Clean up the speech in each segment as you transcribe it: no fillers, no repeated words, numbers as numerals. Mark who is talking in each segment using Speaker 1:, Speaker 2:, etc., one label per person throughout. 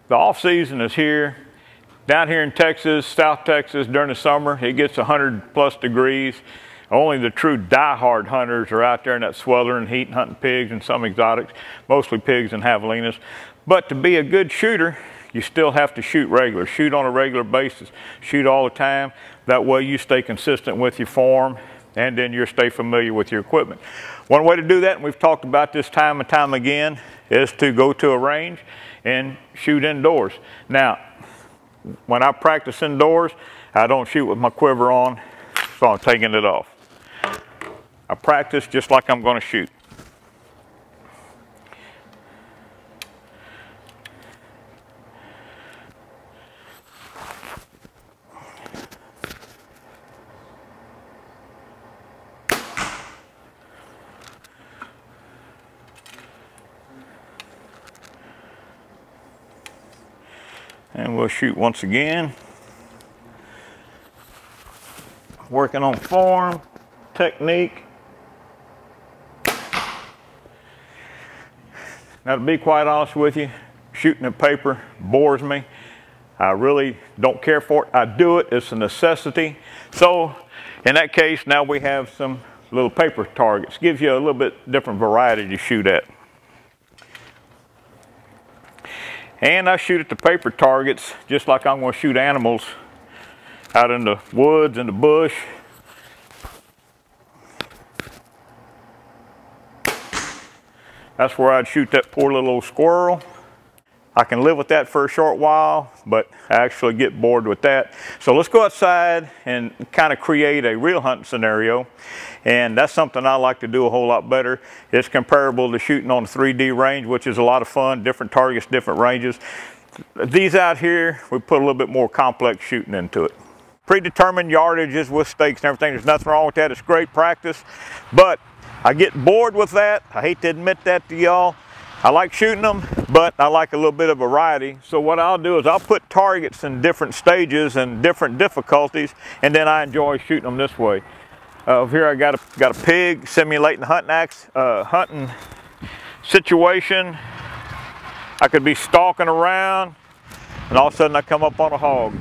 Speaker 1: The off season is here. Down here in Texas, South Texas, during the summer, it gets 100+ degrees. Only the true die-hard hunters are out there in that sweltering heat hunting pigs and some exotics, mostly pigs and javelinas. But to be a good shooter, you still have to shoot regular. Shoot on a regular basis. Shoot all the time. That way you stay consistent with your form, and then you stay familiar with your equipment. One way to do that, and we've talked about this time and time again, is to go to a range and shoot indoors. Now, when I practice indoors, I don't shoot with my quiver on, so I'm taking it off. I practice just like I'm going to shoot. And we'll shoot once again. Working on form, technique. Now, to be quite honest with you, shooting at paper bores me. I really don't care for it. I do it, it's a necessity. So in that case, now we have some little paper targets. Gives you a little bit different variety to shoot at. And I shoot at the paper targets just like I'm going to shoot animals out in the woods, in the bush. That's where I'd shoot that poor little old squirrel. I can live with that for a short while, but I actually get bored with that. So let's go outside and kind of create a real hunting scenario. And that's something I like to do a whole lot better. It's comparable to shooting on a 3D range, which is a lot of fun, different targets, different ranges. These out here, we put a little bit more complex shooting into it. Predetermined yardages with stakes and everything, there's nothing wrong with that, it's great practice. But I get bored with that. I hate to admit that to y'all. I like shooting them, but I like a little bit of variety. So what I'll do is I'll put targets in different stages and different difficulties, and then I enjoy shooting them this way. Over here I got a pig simulating hunting situation. I could be stalking around, and all of a sudden I come up on a hog.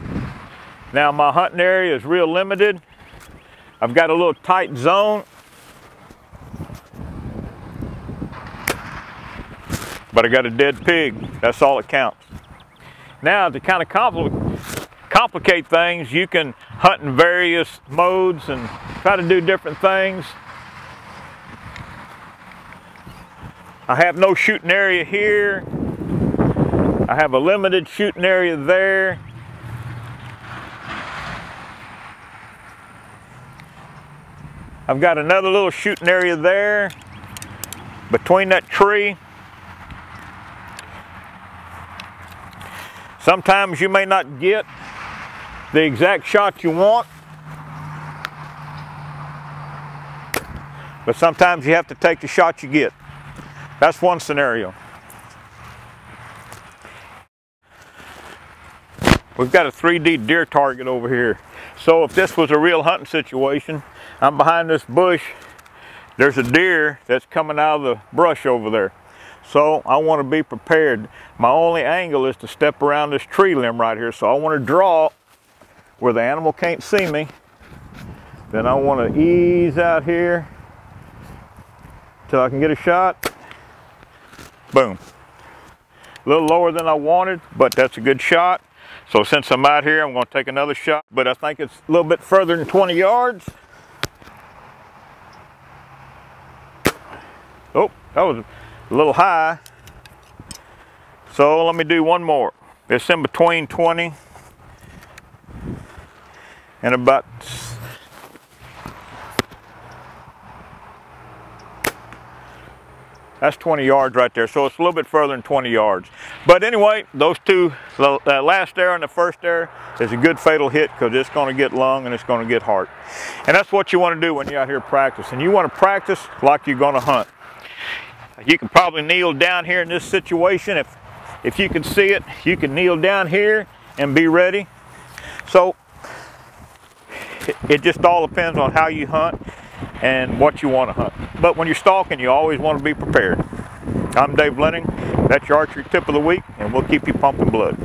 Speaker 1: Now my hunting area is real limited. I've got a little tight zone. But I got a dead pig. That's all that counts. Now, to kind of complicate things, you can hunt in various modes and try to do different things. I have no shooting area here. I have a limited shooting area there. I've got another little shooting area there between that tree. Sometimes you may not get the exact shot you want, but sometimes you have to take the shot you get. That's one scenario. We've got a 3D deer target over here. So if this was a real hunting situation, I'm behind this bush, there's a deer that's coming out of the brush over there. So I want to be prepared. My only angle is to step around this tree limb right here. So I want to draw where the animal can't see me. Then I want to ease out here till I can get a shot. Boom. A little lower than I wanted, but that's a good shot. So since I'm out here, I'm going to take another shot. But I think it's a little bit further than 20 yards. Oh, that was a little high. So let me do one more. It's in between 20 and about that's 20 yards right there. So it's a little bit further than 20 yards. But anyway, those two, the last arrow and the first arrow is a good fatal hit because it's going to get lung and it's going to get heart. And that's what you want to do when you're out here practicing. You want to practice like you're going to hunt. You can probably kneel down here in this situation. If you can see it, you can kneel down here and be ready. So it just all depends on how you hunt and what you want to hunt. But when you're stalking, you always want to be prepared. I'm Dave Leining. That's your archery tip of the week, and we'll keep you pumping blood.